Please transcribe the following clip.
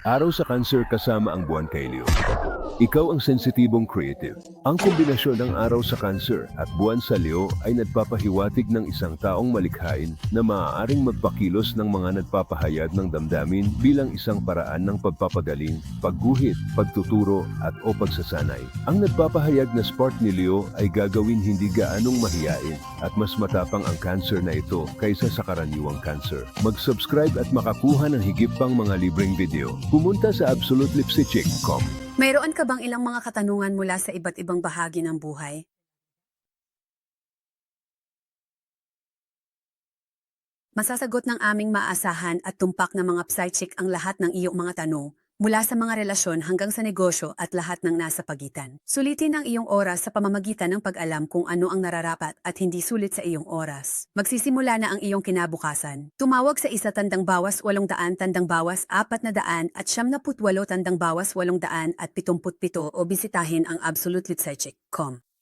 Araw sa Cancer kasama ang buwan kay Leo. Ikaw ang sensitibong creative. Ang kombinasyon ng araw sa Cancer at buwan sa Leo ay nagpapahiwatig ng isang taong malikhain na maaaring magpakilos ng mga nagpapahayag ng damdamin bilang isang paraan ng pagpapagaling, pagguhit, pagtuturo at o pagsasanay. Ang nagpapahayag na spark ni Leo ay gagawin hindi gaanong mahiyain at mas matapang ang Cancer na ito kaysa sa karaniwang Cancer. Mag-subscribe at makakuha ng higit pang mga libreng video. Pumunta sa absolutelipsychick.com. Mayroon ka bang ilang mga katanungan mula sa iba't ibang bahagi ng buhay? Masasagot ng aming maasahan at tumpak na mga psychic ang lahat ng iyong mga tanong, mula sa mga relasyon hanggang sa negosyo at lahat ng nasa pagitan. Sulitin ang iyong oras sa pamamagitan ng pag-alam kung ano ang nararapat at hindi sulit sa iyong oras. Magsisimula na ang iyong kinabukasan. Tumawag sa 1-800 tandang bawas 400 at 78 tandang bawas 877 o bisitahin ang absolutelipsychick.com.